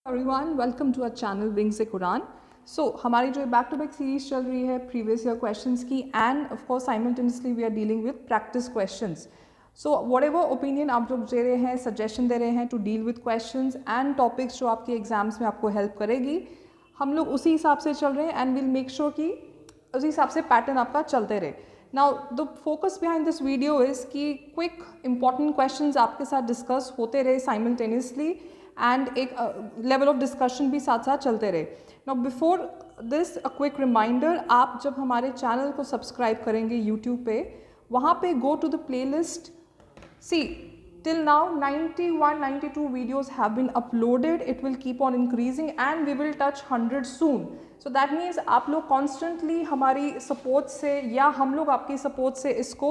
Everyone welcome to our channel wings a Quran. So हमारी जो back to back series चल रही है प्रीवियस ईयर क्वेश्चंस की, and of course simultaneously we are dealing with practice questions. So whatever opinion आप लोग दे रहे हैं, सजेशन दे रहे हैं to deal with questions and topics जो आपके एग्जाम्स में आपको हेल्प करेगी, हम लोग उसी हिसाब से चल रहे हैं एंड विल मेक श्योर कि उसी हिसाब से पैटर्न आपका चलते रहे। Now the focus behind this video is कि क्विक इंपॉर्टेंट क्वेश्चंस आपके साथ डिस्कस होते रहे साइमल्टेनियसली एंड एक लेवल ऑफ डिस्कशन भी साथ साथ चलते रहे। Now before this a quick reminder, आप जब हमारे चैनल को सब्सक्राइब करेंगे यूट्यूब पे, वहाँ पे go to the playlist. See till now 91 92 videos have been uploaded. It will keep on increasing and we will touch 100 soon. So that means आप लोग constantly हमारी support से या हम लोग आपकी support से इसको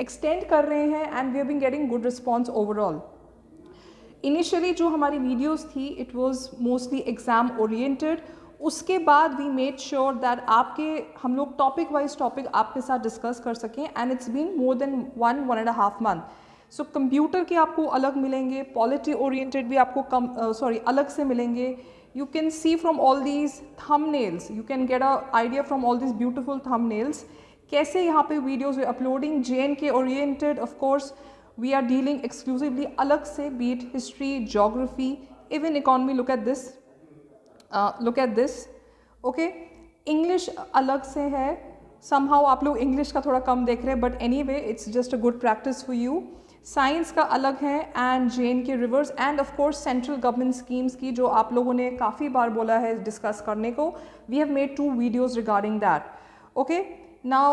extend कर रहे हैं and we have been getting good response overall. Initially जो हमारी वीडियोस थी it was mostly exam oriented. उसके बाद वी मेड श्योर दैट आपके हम लोग टॉपिक वाइज टॉपिक आपके साथ डिस्कस कर सकें, and it's been more than 1.5 month. So computer के आपको अलग मिलेंगे, पॉलिटी ओरिएंटेड भी आपको अलग से मिलेंगे। You can see from all these thumbnails, you can get a idea from all these beautiful thumbnails कैसे यहाँ पे videos uploading. JNK oriented of course we are dealing exclusively अलग से, be it history, geography, even economy. Look at this, okay. English अलग से है, somehow आप लोग English का थोड़ा कम देख रहे हैं, but anyway it's just a good practice for you. Science का अलग है and JNK rivers and of course central government schemes की जो आप लोगों ने काफ़ी बार बोला है डिस्कस करने को, we have made 2 videos regarding that, okay. Now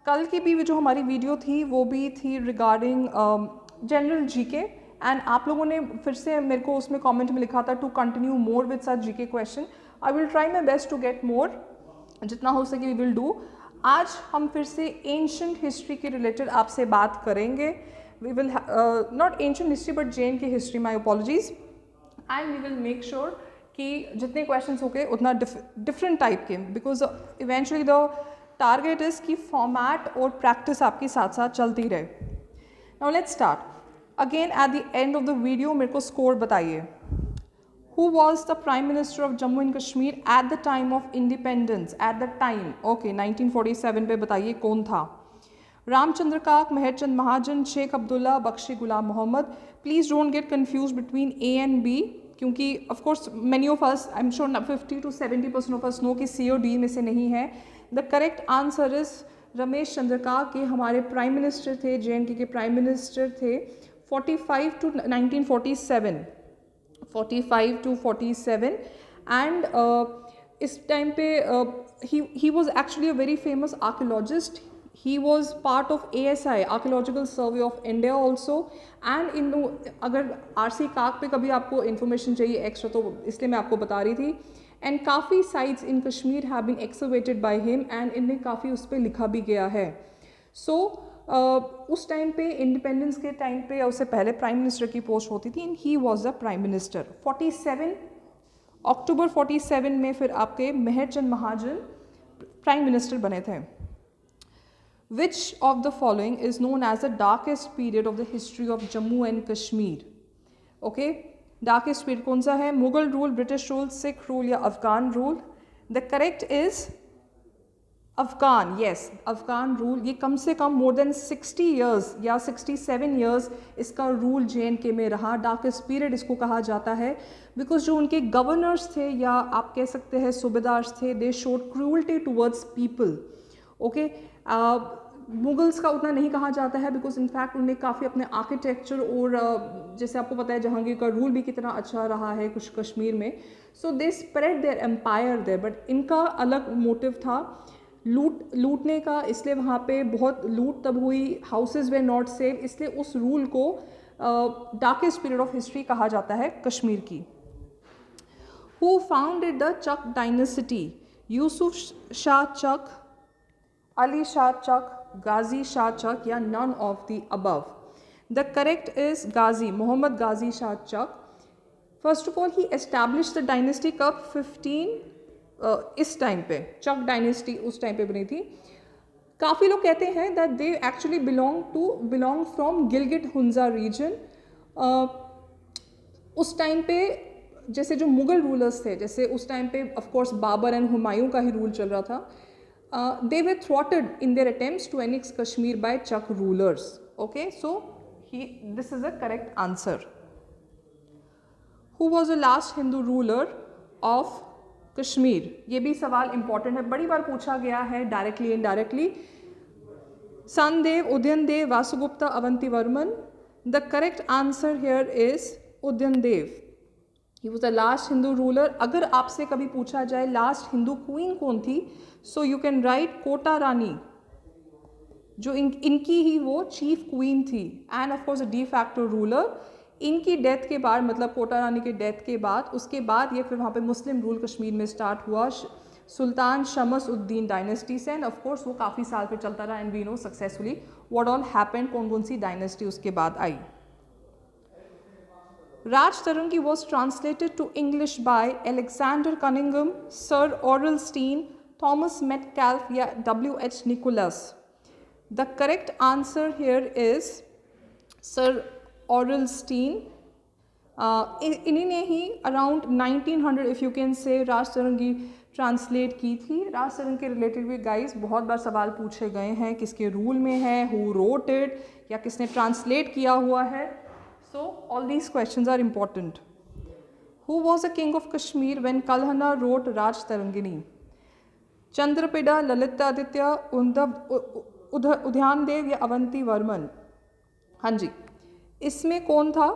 कल की भी जो हमारी वीडियो थी वो भी थी रिगार्डिंग जनरल जीके, एंड आप लोगों ने फिर से मेरे को उसमें कमेंट में लिखा था to continue more with such GK question. I will try my best to get more, जितना हो सके वी विल डू। आज हम फिर से एंशंट हिस्ट्री के रिलेटेड आपसे बात करेंगे। We will not ancient history but JNK history, my apologies, and we will make sure कि जितने क्वेश्चन हो गए उतना डिफरेंट टाइप के, because eventually the target is कि फॉर्मेट और प्रैक्टिस आपकी साथ साथ चलती रहे। Now let's start again at the end of the video मेरे को स्कोर बताइए। Who was the prime minister of Jammu and Kashmir at the time of independence? Eight the time, okay, 1947 पे बताइए कौन था। Ramchandra Kak, Mehr Chand Mahajan, Sheikh Abdullah, Bakshi Ghulam Mohammad. Please don't get confuse between A and B, क्योंकि of course many of us, I am sure 50 to 70% of us know कि C और D में से नहीं है। The correct answer is Ramesh Chandra Kak के हमारे प्राइम मिनिस्टर थे, JNK के प्राइम मिनिस्टर थे 45 to 1947, 45 to 47, एंड इस टाइम पे he was actually a very famous archaeologist. He was part of ASI, Archaeological Survey of India also, and इन अगर RC काक पे कभी आपको इन्फॉर्मेशन चाहिए एक्स्ट्रा तो इसलिए मैं आपको बता रही थी। एंड काफ़ी sites in Kashmir have been excavated by him, and इनने काफ़ी उस पर लिखा भी गया है। सो उस टाइम पे इंडिपेंडेंस के टाइम पे या उससे पहले प्राइम मिनिस्टर की पोस्ट होती थी, and he was the prime minister. 47 अक्टूबर 47 में फिर आपके मेहरचंद महाजन प्राइम मिनिस्टर बने थे। Which of the following is known as the darkest period of the history of Jammu and Kashmir? Okay, darkest period कौन सा है? Mughal rule, British rule, Sikh rule या Afghan rule? The correct is Afghan, yes, Afghan rule. ये कम से कम more than 60 years या 67 years इसका rule JNK में रहा। डार्केस्ट पीरियड इसको कहा जाता है बिकॉज जो उनके गवर्नर्स थे या आप कह सकते हैं सूबेदार्स थे, they showed cruelty towards people, okay. Mughals का उतना नहीं कहा जाता है बिकॉज इनफैक्ट उन्हें काफ़ी अपने आर्किटेक्चर और जैसे आपको पता है जहांगीर का रूल भी कितना अच्छा रहा है कुछ कश्मीर में। So they spread their empire there, but इनका अलग मोटिव था लूटने का, इसलिए वहाँ पे बहुत लूट तब हुई, हाउसेज वे नॉट सेफ, इसलिए उस रूल को डार्केस्ट पीरियड ऑफ हिस्ट्री कहा जाता है कश्मीर की। Who founded the Chak dynasty? Yusuf Shah Chak, Ali Shah Chak, Ghazi Shah Chak या none of the above? The correct is Ghazi, Mohammad Ghazi Shah Chak. First of all he establish the dynasty कब? 15 इस टाइम पे चक डायनेस्टी उस टाइम पे बनी थी। काफ़ी लोग कहते हैं that they actually belong from Gilgit Hunza region. उस टाइम पे जैसे जो मुग़ल रूलर्स थे, जैसे उस टाइम पे of course Babar and Humayun का ही रूल चल रहा था, they were thwarted in their attempts to annex Kashmir by Chak rulers. Okay, so this is a correct answer. Who was the last Hindu ruler of Kashmir? ये भी सवाल important है, बड़ी बार पूछा गया है directly indirectly. Sandev, Udyandev, Vasugupta, Avantivarman. The correct answer here is Udyandev. He was the last Hindu ruler. अगर आपसे कभी पूछा जाए लास्ट हिंदू क्वीन कौन थी, so you can write Kota Rani, जो इनकी ही वो चीफ क्वीन थी and of course a de facto ruler. इनकी डेथ के बाद, मतलब कोटा रानी के डेथ के बाद, उसके बाद ये फिर वहाँ पे मुस्लिम रूल कश्मीर में स्टार्ट हुआ सुल्तान शमस उद्दीन डायनेस्टी से, एंड ऑफ कोर्स वो काफ़ी साल पे चलता रहा and we know successfully what all happened, कौन कौन सी डायनेस्टी उसके बाद आई. Raj Tarangi was translated to English by Alexander Cunningham, Sir Orlstein, Thomas Metcalfe या W.H. Nicholas. The correct answer here is Sir Orlstein. इन्हीं ने ही around 1900 if you can say Rajatarangini translate की थी. राज तरंगी के रिलेटेड भी गाइस बहुत बार सवाल पूछे गए हैं, किसके रूल में है, who wrote it, या किसने ट्रांसलेट किया हुआ है. So all these questions are important. Who was the king of Kashmir when Kalhana wrote Raj Tarangini? Chandrapada, Lalitaditya, Udyandev या अवंती वर्मन? हाँ जी, इसमें कौन था?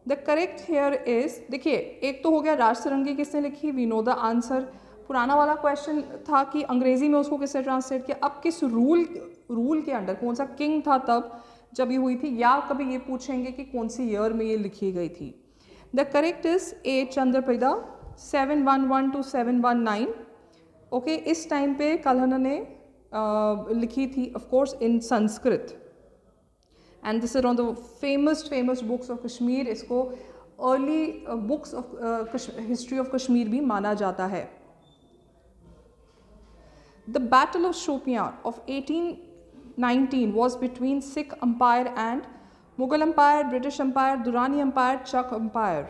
The correct here is, देखिए एक तो हो गया राज तरंगी किसने लिखी, we know the answer. पुराना वाला क्वेश्चन था कि अंग्रेजी में उसको किसने ट्रांसलेट किया, अब किस रूल के अंडर, कौन सा किंग था तब जब ये हुई थी, या कभी ये पूछेंगे कि कौन सी ईयर में ये लिखी गई थी. The correct is A Chandrapida 711 to 719. Okay, इस टाइम पे कल्हण ने लिखी थी of course in Sanskrit, and this is one of the famous books of Kashmir. इसको early books of history of Kashmir भी माना जाता है. The battle of Shopian of 1819 was between Sikh Empire and Mughal Empire, British Empire, Durrani Empire, Chak Empire.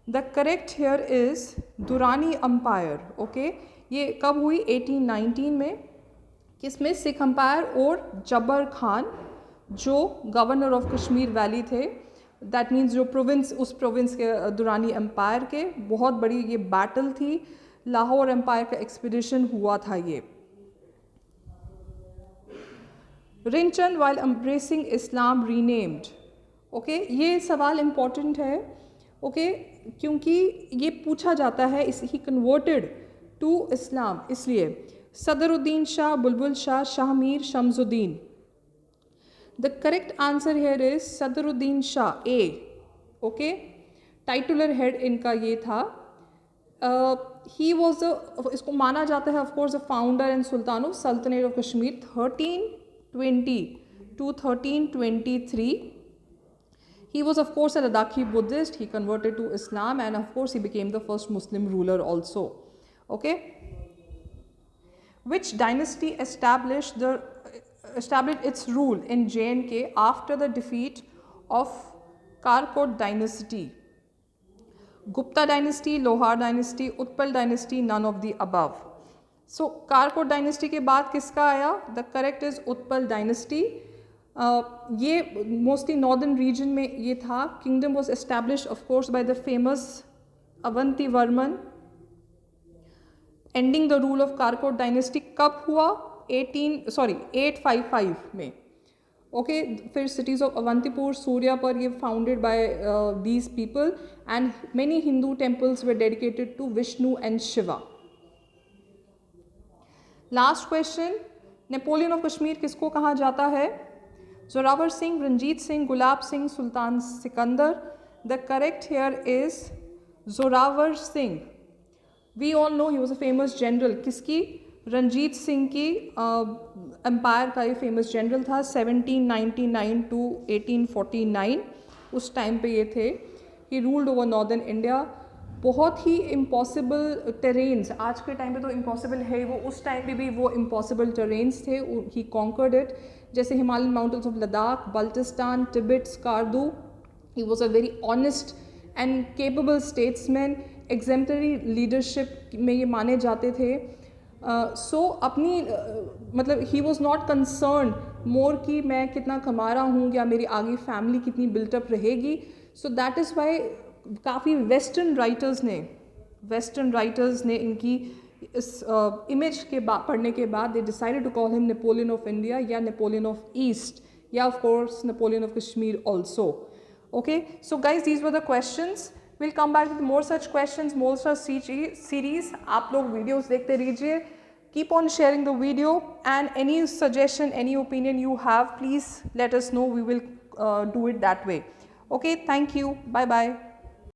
The correct here is Durrani Empire. Okay, ये कब हुई? 1819 में. किसमें? सिख एम्पायर और जबर खान जो गवर्नर ऑफ कश्मीर वैली थे, दैट मीन्स जो प्रोविंस, उस प्रोविंस के दुरानी एम्पायर के. बहुत बड़ी ये बैटल थी, लाहौर एम्पायर का एक्सपीडिशन हुआ था ये. Rinchen while embracing Islam renamed. Okay, ये सवाल इम्पॉर्टेंट है. ओके, क्योंकि ये पूछा जाता है, इस ही कन्वर्टेड टू इस्लाम, इसलिए Sadruddin Shah, Bulbul Shah, Shahmir, Shamsuddin. The correct answer here is Sadruddin Shah A. Okay, titular head इनका ये था. ही वॉज इसको माना जाता है of course the founder and Sultan of सल्तनत of Kashmir 1320 to 1323. He was of course a Ladakhi Buddhist. He converted to Islam and of course he became the first Muslim ruler also. Okay. Which dynasty established its rule in J&K after the defeat of Karkot dynasty? Gupta dynasty, Lohar dynasty, Utpal dynasty, none of the above. So Karkota dynasty के बाद किसका आया? The correct is Utpal dynasty. ये mostly northern region में ये था. Kingdom was establish of course by the famous Avanti Varman. Ending the rule of Karkota dynasty कब हुआ? 855 में. ओके, फिर सिटीज़ ऑफ अवंतीपुर, सूर्यापर, ये founded by these people and many Hindu temples were dedicated to Vishnu and Shiva. Last question, Napoleon of Kashmir किसको कहा जाता है? Zorawar Singh, Ranjit Singh, Gulab Singh, Sultan Sikandar. The correct here is Zorawar Singh. We all know he was a famous general. किसकी? रंजीत सिंह की एम्पायर का ये फेमस जनरल था. 1799 to 1849 उस टाइम पे ये थे. He ruled over northern India. बहुत ही इम्पॉसिबल टेरेन्स, आज के टाइम पे तो इम्पॉसिबल है वो, उस टाइम पे भी वो इम्पॉसिबल टेरेन्स थे. ही कॉन्कर्ड इट, जैसे Himalayan mountains of Ladakh, Baltistan, Tibet, Skardu. He was a very honest and capable statesman, exemplary leadership में ये माने जाते थे. सो अपनी मतलब ही वॉज नॉट कंसर्न मोर कि मैं कितना कमा रहा हूँ या मेरी आगे फैमिली कितनी बिल्टअप रहेगी. सो दैट इज़ वाई काफ़ी वेस्टर्न राइटर्स ने इनकी इस इमेज के पढ़ने के बाद they decided to call him Napoleon of India या नेपोलियन ऑफ ईस्ट या of course Napoleon of Kashmir also. Okay, so guys, these were the questions. We'll come back with more such questions, more such series. आप लोग videos देखते रहिए. Keep on sharing the video, and any suggestion, any opinion you have, please let us know. We will do it that way. Okay, thank you. Bye bye.